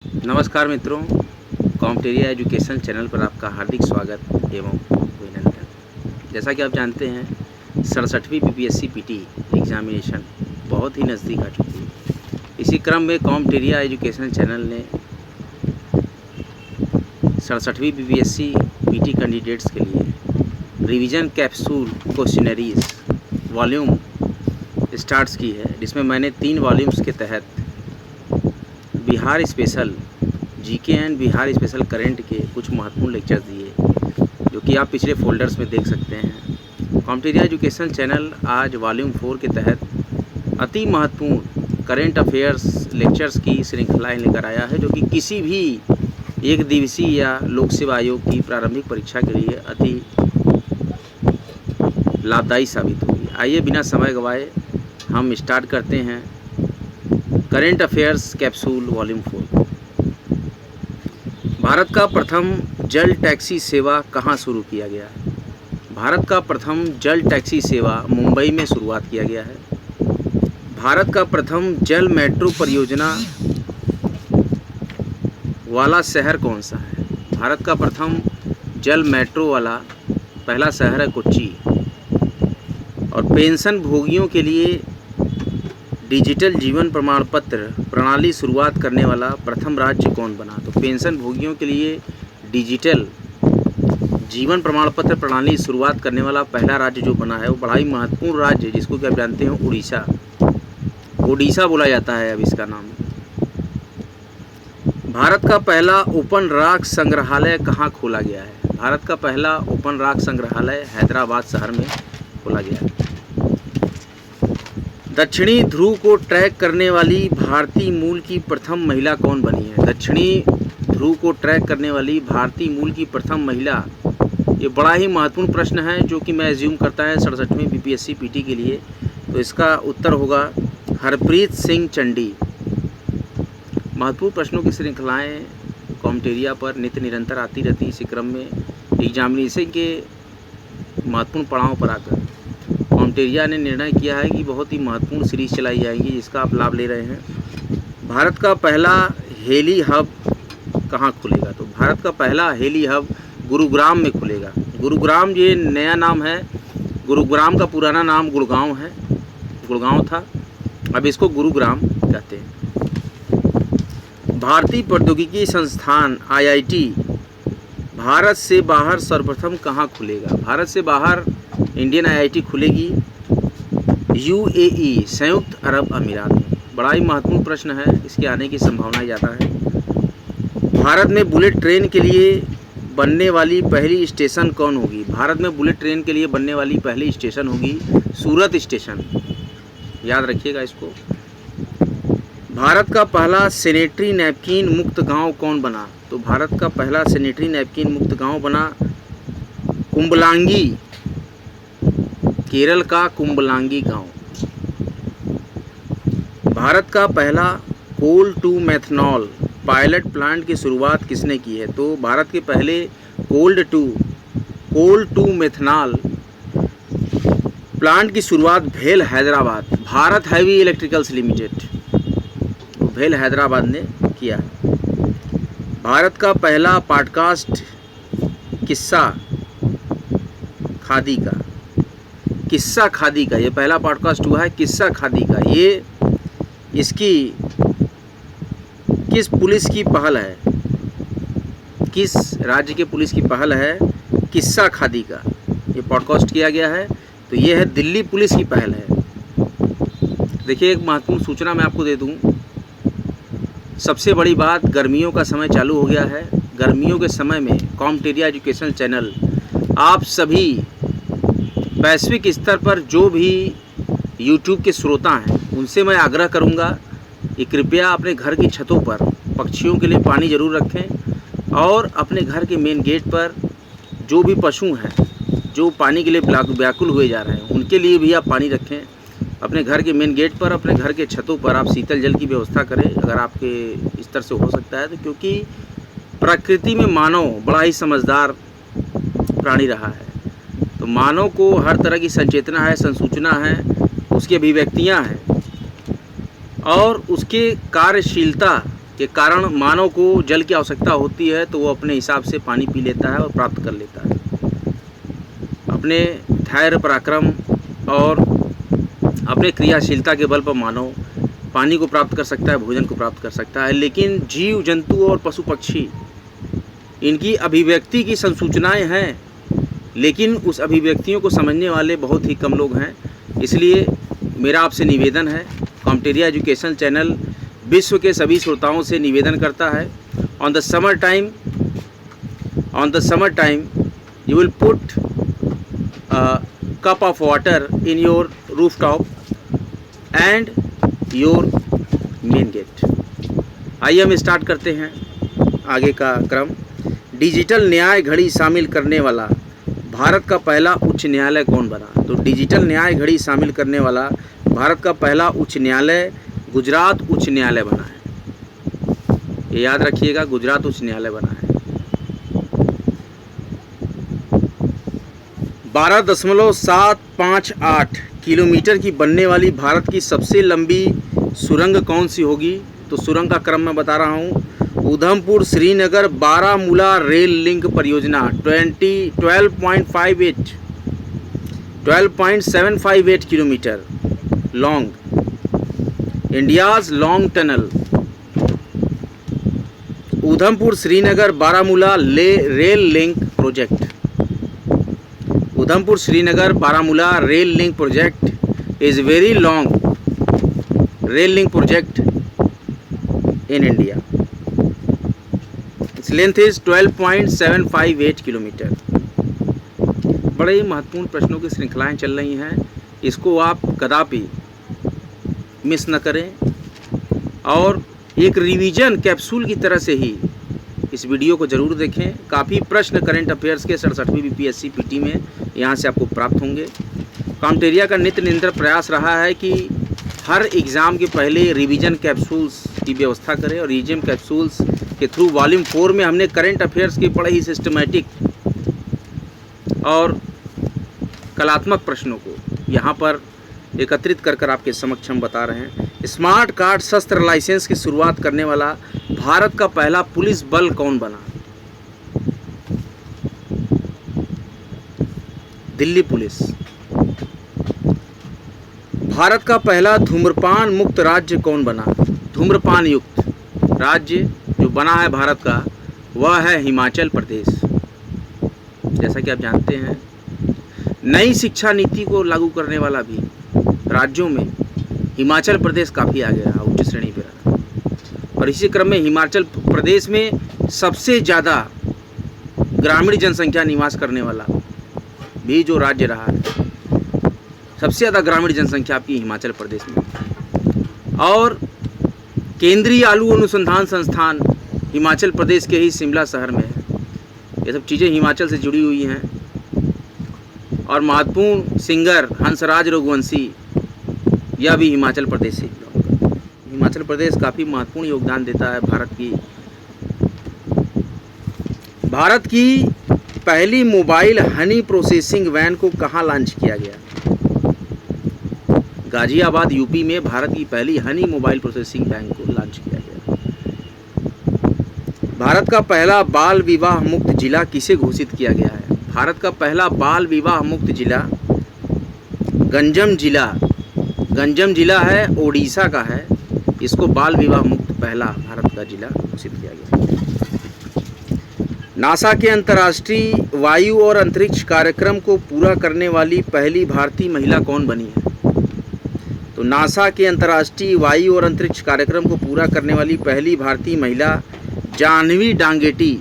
नमस्कार मित्रों, कॉम्टेरिया education channel पर आपका हार्दिक स्वागत एवं अभिनंदन। जैसा कि आप जानते हैं 67वीं बीपीएससी पीटी एग्जामिनेशन बहुत ही नज़दीक आ चुकी है। इसी क्रम में कॉम्टेरिया एजुकेशन चैनल ने 67वीं बीपीएससी पीटी कैंडिडेट्स के लिए revision capsule questionnaires volume starts की है, जिसमें मैंने 3 वॉल्यूम्स के तहत Bihar special GK and Bihar special current के कुछ महत्वपूर्ण लेक्चर्स दिए, जो कि आप पिछले फोल्डर्स में देख सकते हैं। कॉम्टेरिया एजुकेशन चैनल आज वॉल्यूम 4 के तहत अति महत्वपूर्ण करंट अफेयर्स लेक्चर्स की श्रृंखलाएँ लेकर आया है, जो कि किसी भी एक दिवसीय या लोक सेवा आयोग की प्रारंभिक परीक्षा के लिए अति लाभदायी साबित होगी। आइए बिना समय गंवाए हम स्टार्ट करते हैं current affairs capsule volume 4। Bharat का प्रथम जल टैक्सी सेवा कहाँ शुरू किया गया है? भारत का प्रथम जल टैक्सी सेवा मुंबई में शुरुआत किया गया है। भारत का प्रथम जल मेट्रो परियोजना वाला शहर कौन सा है? भारत का प्रथम जल मेट्रो वाला पहला शहर है कोच्चि। और पेंशन भोगियों के लिए डिजिटल जीवन प्रमाण पत्र प्रणाली शुरुआत करने वाला प्रथम राज्य कौन बना? तो पेंशन भोगियों के लिए डिजिटल जीवन प्रमाण पत्र प्रणाली शुरुआत करने वाला पहला राज्य जो बना है वो बड़ा ही महत्वपूर्ण राज्य, जिसको कि आप जानते हैं उड़ीसा। ओडिशा बोला जाता है अब इसका नाम। भारत का पहला ओपन रॉक संग्रहालय कहाँ खोला गया है? भारत का पहला ओपन रॉक संग्रहालय हैदराबाद शहर में खोला गया है। दक्षिणी ध्रुव को ट्रैक करने वाली भारतीय मूल की प्रथम महिला कौन बनी है? दक्षिणी ध्रुव को ट्रैक करने वाली भारतीय मूल की प्रथम महिला, ये बड़ा ही महत्वपूर्ण प्रश्न है, जो कि मैं एज्यूम करता है 67वीं बीपीएससी पीटी के लिए। तो इसका उत्तर होगा हरप्रीत सिंह चंडी। महत्वपूर्ण प्रश्नों की श्रृंखलाएँ कॉम्टेरिया पर नित्य निरंतर आती रहती। इसी क्रम में एग्जामिनेशन के महत्वपूर्ण पड़ाव पर आकर कॉम्टेरिया ने निर्णय किया है कि बहुत ही महत्वपूर्ण सीरीज चलाई जाएगी, जिसका आप लाभ ले रहे हैं। भारत का पहला हेली हब कहाँ खुलेगा? तो भारत का पहला हेली हब गुरुग्राम में खुलेगा। गुरुग्राम ये नया नाम है। गुरुग्राम का पुराना नाम गुड़गांव था, अब इसको गुरुग्राम कहते हैं। भारतीय प्रौद्योगिकी संस्थान IIT भारत से बाहर सर्वप्रथम कहाँ खुलेगा? भारत से बाहर इंडियन IIT खुलेगी UAE संयुक्त अरब अमीरात में। बड़ा ही महत्वपूर्ण प्रश्न है, इसके आने की संभावना ज़्यादा है। भारत में बुलेट ट्रेन के लिए बनने वाली पहली स्टेशन कौन होगी? भारत में बुलेट ट्रेन के लिए बनने वाली पहली स्टेशन होगी सूरत स्टेशन, याद रखिएगा इसको। भारत का पहला सैनिटरी नैपकिन मुक्त गांव कौन बना? तो भारत का पहला सैनिटरी नैपकिन मुक्त गांव बना कुंबलांगी, केरल का कुंबलांगी गांव। भारत का पहला कोल टू मेथनॉल पायलट प्लांट की शुरुआत किसने की है? तो भारत के पहले कोल टू मेथनॉल प्लांट की शुरुआत भेल Hyderabad Bharat heavy electricals limited, भेल हैदराबाद ने किया है। भारत का पहला पॉडकास्ट किस्सा खादी का ये पहला पॉडकास्ट हुआ है किस्सा खादी का। ये इसकी किस पुलिस की पहल है? किस राज्य के पुलिस की पहल है किस्सा खादी का ये पॉडकास्ट किया गया है? तो ये है दिल्ली पुलिस की पहल है। देखिए, एक महत्वपूर्ण सूचना मैं आपको दे दूं। सबसे बड़ी बात, गर्मियों का समय चालू हो गया है। गर्मियों के समय में कॉम्टेरिया एजुकेशन चैनल आप सभी वैश्विक स्तर पर जो भी YouTube के श्रोता हैं उनसे मैं आग्रह करूंगा कि कृपया अपने घर की छतों पर पक्षियों के लिए पानी ज़रूर रखें, और अपने घर के मेन गेट पर जो भी पशु हैं जो पानी के लिए व्याकुल हुए जा रहे हैं उनके लिए भी आप पानी रखें। अपने घर के मेन गेट पर, अपने घर के छतों पर आप शीतल जल की व्यवस्था करें अगर आपके स्तर से हो सकता है तो, क्योंकि प्रकृति में मानव बड़ा ही समझदार प्राणी रहा है। तो मानव को हर तरह की संचेतना है, संसूचना है, उसकी अभिव्यक्तियाँ हैं और उसके कार्यशीलता के कारण मानव को जल की आवश्यकता होती है तो वो अपने हिसाब से पानी पी लेता है और प्राप्त कर लेता है। अपने धैर्य पराक्रम और अपने क्रियाशीलता के बल पर मानव पानी को प्राप्त कर सकता है, भोजन को प्राप्त कर सकता है। लेकिन जीव जंतु और पशु पक्षी, इनकी अभिव्यक्ति की संसूचनाएं हैं, लेकिन उस अभिव्यक्तियों को समझने वाले बहुत ही कम लोग हैं। इसलिए मेरा आपसे निवेदन है, कॉम्टेरिया एजुकेशन चैनल विश्व के सभी श्रोताओं से निवेदन करता है, on the summer time you will put cup of water in your rooftop and your main gate. आइए हम स्टार्ट करते हैं आगे का क्रम। डिजिटल न्याय घड़ी शामिल करने वाला भारत का पहला उच्च न्यायालय कौन बना? तो डिजिटल न्याय घड़ी शामिल करने वाला भारत का पहला उच्च न्यायालय गुजरात उच्च न्यायालय बना है। ये याद रखिएगा, गुजरात उच्च न्यायालय बना है। 12.758 किलोमीटर की बनने वाली भारत की सबसे लंबी सुरंग कौन सी होगी? तो सुरंग का क्रम मैं बता रहा हूँ। उधमपुर श्रीनगर बारामूला रेल लिंक परियोजना 12.758 kilometre long, India's long tunnel, Udhampur Srinagar Baramulla rail link project. Udhampur Srinagar Baramulla rail link project is very long rail link project in India. Its length is 12.758 kilometre. बड़े ही महत्वपूर्ण प्रश्नों की श्रृंखलाएं चल रही हैं, इसको आप कदापि मिस न करें और एक रिवीजन कैप्सूल की तरह से ही इस वीडियो को ज़रूर देखें। काफ़ी प्रश्न करंट अफेयर्स के 67वीं बीपीएससी पीटी में यहाँ से आपको प्राप्त होंगे। कॉम्टेरिया का नित्य निरंतर प्रयास रहा है कि हर एग्ज़ाम के पहले रिवीजन कैप्सूल्स की व्यवस्था करें और रिवीजन कैप्सूल्स के थ्रू वॉल्यूम 4 में हमने करंट अफेयर्स के बड़े ही सिस्टमेटिक और कलात्मक प्रश्नों को यहाँ पर एकत्रित कर आपके समक्ष हम बता रहे हैं। स्मार्ट कार्ड शस्त्र लाइसेंस की शुरुआत करने वाला भारत का पहला पुलिस बल कौन बना? दिल्ली पुलिस। भारत का पहला धूम्रपान मुक्त राज्य कौन बना? धूम्रपान युक्त राज्य जो बना है भारत का, वह है हिमाचल प्रदेश। जैसा कि आप जानते हैं, नई शिक्षा नीति को लागू करने वाला भी राज्यों में हिमाचल प्रदेश काफ़ी आगे रहा, उच्च श्रेणी पे रहा। और इसी क्रम में हिमाचल प्रदेश में सबसे ज़्यादा ग्रामीण जनसंख्या निवास करने वाला भी जो राज्य रहा है, सबसे ज़्यादा ग्रामीण जनसंख्या आपकी हिमाचल प्रदेश में। और केंद्रीय आलू अनुसंधान संस्थान हिमाचल प्रदेश के ही शिमला शहर में है। ये सब चीज़ें हिमाचल से जुड़ी हुई हैं। और महत्वपूर्ण सिंगर हंसराज रघुवंशी, यह भी हिमाचल प्रदेश से बिलोंग करता है। हिमाचल प्रदेश काफ़ी महत्वपूर्ण योगदान देता है भारत की पहली मोबाइल हनी प्रोसेसिंग वैन को कहाँ लॉन्च किया गया? गाजियाबाद यूपी में भारत की पहली हनी मोबाइल प्रोसेसिंग वैन को लॉन्च किया गया। भारत का पहला बाल विवाह मुक्त जिला किसे घोषित किया गया है? भारत का पहला बाल विवाह मुक्त जिला गंजम जिला है, ओडिशा का है। इसको बाल विवाह मुक्त पहला भारत का जिला घोषित किया गया। नासा के अंतर्राष्ट्रीय वायु और अंतरिक्ष कार्यक्रम को पूरा करने वाली पहली भारतीय महिला कौन बनी है? तो नासा के अंतर्राष्ट्रीय वायु और अंतरिक्ष कार्यक्रम को पूरा करने वाली पहली भारतीय महिला जाह्नवी डांगेटी,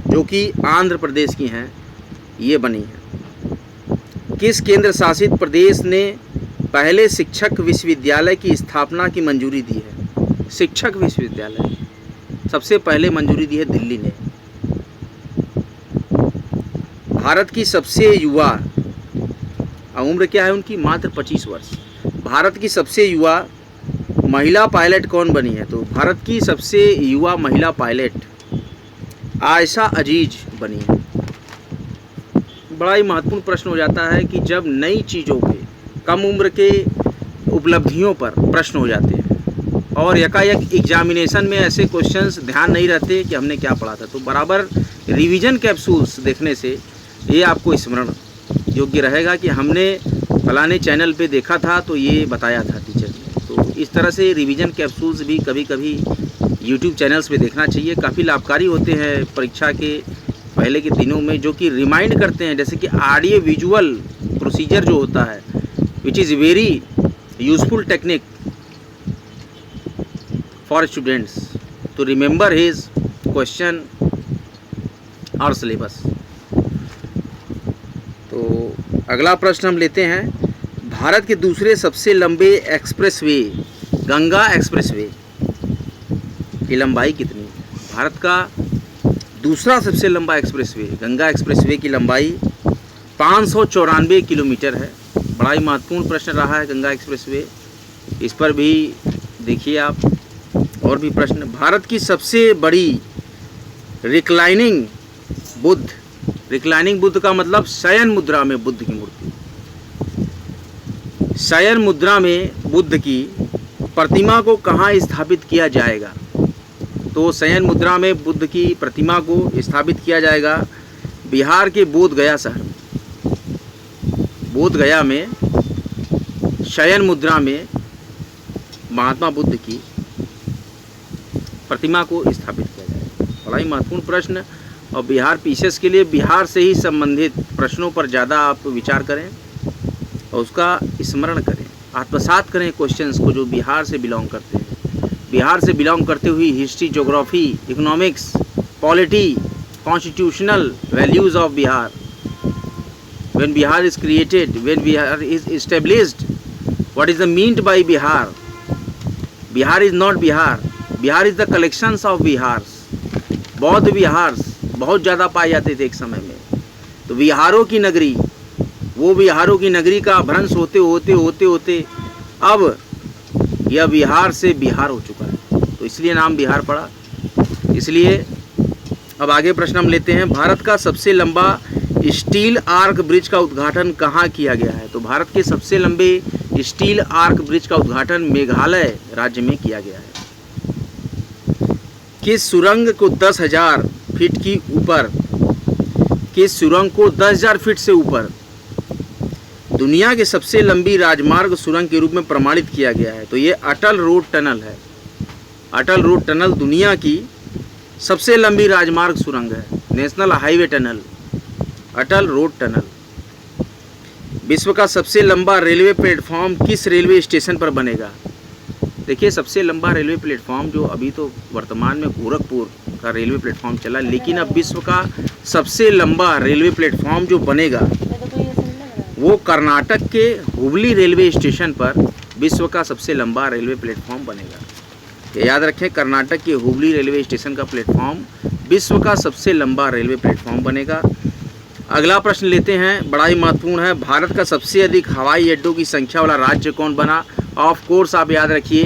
जो कि आंध्र प्रदेश की हैं, ये बनी है। किस केंद्र शासित प्रदेश ने पहले शिक्षक विश्वविद्यालय की स्थापना की मंजूरी दी है? शिक्षक विश्वविद्यालय सबसे पहले मंजूरी दी है दिल्ली ने। भारत की सबसे युवा उम्र क्या है उनकी? मात्र 25 वर्ष। भारत की सबसे युवा महिला पायलट कौन बनी है? तो भारत की सबसे युवा महिला पायलट आयशा अजीज बनी है। बड़ा ही महत्वपूर्ण प्रश्न हो जाता है कि जब नई चीज़ों पे, कम उम्र के उपलब्धियों पर प्रश्न हो जाते हैं और यकायक एग्जामिनेशन में ऐसे क्वेश्चंस ध्यान नहीं रहते कि हमने क्या पढ़ा था। तो बराबर रिवीजन कैप्सूल्स देखने से ये आपको स्मरण योग्य रहेगा कि हमने फलाने चैनल पे देखा था तो ये बताया था टीचर ने। तो इस तरह से रिवीजन कैप्सूल्स भी कभी कभी यूट्यूब चैनल्स पे देखना चाहिए, काफ़ी लाभकारी होते हैं परीक्षा के पहले के दिनों में, जो कि रिमाइंड करते हैं। जैसे कि ऑडियो विजुअल प्रोसीजर जो होता है which is very useful technique for students to remember his question और सिलेबस। तो अगला प्रश्न हम लेते हैं, भारत के दूसरे सबसे लंबे एक्सप्रेसवे गंगा एक्सप्रेसवे की लंबाई कितनी है? भारत का दूसरा सबसे लंबा एक्सप्रेसवे गंगा एक्सप्रेसवे की लंबाई 594 किलोमीटर है। बड़ा ही महत्वपूर्ण प्रश्न रहा है गंगा एक्सप्रेसवे, इस पर भी देखिए आप। और भी प्रश्न, भारत की सबसे बड़ी रिक्लाइनिंग बुद्ध, रिक्लाइनिंग बुद्ध का मतलब शयन मुद्रा में बुद्ध की मूर्ति, शयन मुद्रा में बुद्ध की प्रतिमा को कहाँ स्थापित किया जाएगा? तो शयन मुद्रा में बुद्ध की प्रतिमा को स्थापित किया जाएगा बिहार के बोध गया शहर में। बोध गया में शयन मुद्रा में महात्मा बुद्ध की प्रतिमा को स्थापित किया जाएगा। बड़ा ही महत्वपूर्ण प्रश्न, और बिहार पीसीएस के लिए बिहार से ही संबंधित प्रश्नों पर ज़्यादा आप विचार करें और उसका स्मरण करें, आत्मसात करें क्वेश्चंस को जो बिहार से बिलोंग करते हैं। बिहार से बिलोंग करते हुए history, geography, economics, polity, constitutional values of Bihar, when Bihar is created, when Bihar is established, what is the meant by Bihar? Bihar is not Bihar, Bihar is the collections of Bihars। बौद्ध बिहार बहुत ज़्यादा पाए जाते थे एक समय में, तो बिहारों की नगरी, वो बिहारों की नगरी का भ्रंश होते होते होते होते अब यह बिहार से बिहार हो चुका है, तो इसलिए नाम बिहार पड़ा। इसलिए अब आगे प्रश्न हम लेते हैं, भारत का सबसे लंबा स्टील आर्क ब्रिज का उद्घाटन कहाँ किया गया है? तो भारत के सबसे लंबे स्टील आर्क ब्रिज का उद्घाटन मेघालय राज्य में किया गया है। किस सुरंग को 10,000 फीट की ऊपर, किस सुरंग को 10,000 फीट से ऊपर दुनिया की सबसे लंबी राजमार्ग सुरंग के रूप में प्रमाणित किया गया है? तो ये अटल रोड टनल है। अटल रोड टनल दुनिया की सबसे लंबी राजमार्ग सुरंग है, नेशनल हाईवे टनल, अटल रोड टनल। विश्व का सबसे लंबा रेलवे प्लेटफॉर्म किस रेलवे स्टेशन पर बनेगा? देखिए, सबसे लंबा रेलवे प्लेटफॉर्म जो अभी तो वर्तमान में गोरखपुर का रेलवे प्लेटफॉर्म चला, लेकिन अब विश्व का सबसे लंबा रेलवे प्लेटफॉर्म जो बनेगा वो कर्नाटक के हुबली रेलवे स्टेशन पर विश्व का सबसे लंबा रेलवे प्लेटफॉर्म बनेगा। ये याद रखें, कर्नाटक के हुबली रेलवे स्टेशन का प्लेटफॉर्म विश्व का सबसे लंबा रेलवे प्लेटफॉर्म बनेगा। अगला प्रश्न लेते हैं, बड़ा ही महत्वपूर्ण है, भारत का सबसे अधिक हवाई अड्डों की संख्या वाला राज्य कौन बना? ऑफ कोर्स आप याद रखिए,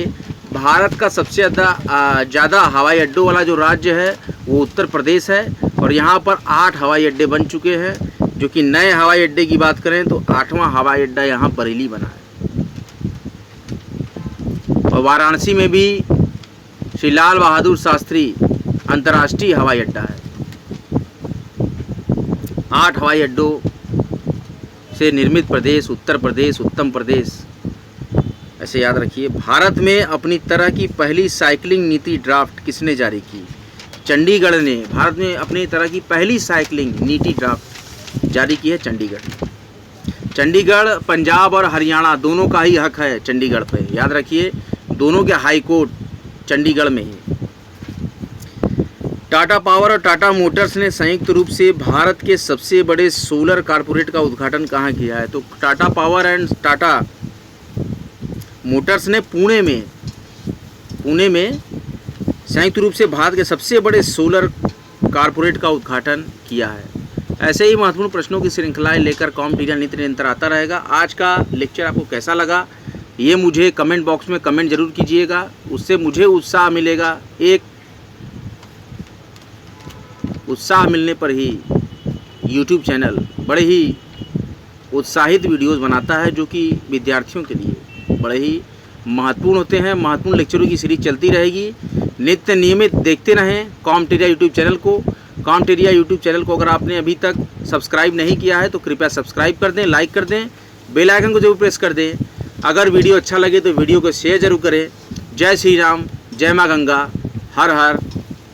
भारत का सबसे ज़्यादा हवाई अड्डों वाला जो राज्य है वो उत्तर प्रदेश है, और यहाँ पर 8 हवाई अड्डे बन चुके हैं। जो कि नए हवाई अड्डे की बात करें तो 8वां हवाई अड्डा यहाँ बरेली बना है, और वाराणसी में भी श्री लाल बहादुर शास्त्री अंतर्राष्ट्रीय हवाई अड्डा है। 8 हवाई अड्डों से निर्मित प्रदेश उत्तर प्रदेश, उत्तम प्रदेश, ऐसे याद रखिए। भारत में अपनी तरह की पहली साइकिलिंग नीति ड्राफ्ट किसने जारी की? चंडीगढ़ ने भारत में अपनी तरह की पहली साइकिलिंग नीति ड्राफ्ट जारी की है चंडीगढ़ ने। चंडीगढ़, पंजाब और हरियाणा दोनों का ही हक है चंडीगढ़ पे, याद रखिए, दोनों के हाई कोर्ट चंडीगढ़ में ही। टाटा पावर और टाटा मोटर्स ने संयुक्त रूप से भारत के सबसे बड़े सोलर कॉर्पोरेट का उद्घाटन कहाँ किया है? तो Tata power and Tata Motors ने पुणे में संयुक्त रूप से भारत के सबसे बड़े सोलर कॉर्पोरेट का उद्घाटन किया है। ऐसे ही महत्वपूर्ण प्रश्नों की श्रृंखलाएं लेकर कॉम्पिटिटिव नित्य निरंतर आता रहेगा। आज का लेक्चर आपको कैसा लगा ये मुझे कमेंट बॉक्स में कमेंट जरूर कीजिएगा, उससे मुझे उत्साह मिलेगा। एक उत्साह मिलने पर ही YouTube चैनल बड़े ही उत्साहित वीडियोस बनाता है, जो कि विद्यार्थियों के लिए बड़े ही महत्वपूर्ण होते हैं। महत्वपूर्ण लेक्चरों की सीरीज चलती रहेगी। नित्य नियमित देखते रहें कॉम्टेरिया यूट्यूब चैनल को। कॉम्टेरिया यूट्यूब चैनल को अगर आपने अभी तक सब्सक्राइब नहीं किया है तो कृपया सब्सक्राइब कर दें, लाइक कर दें, बेल आइकन को जरूर प्रेस कर दें। अगर वीडियो अच्छा लगे तो वीडियो को शेयर जरूर करें। जय श्री राम, जय माँ गंगा, हर हर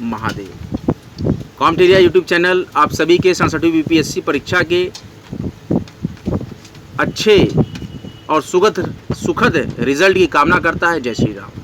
महादेव। कॉम्टेरिया यूट्यूब चैनल आप सभी के 67वीं बीपीएससी परीक्षा के अच्छे और सुखद रिजल्ट की कामना करता है। जय श्री राम।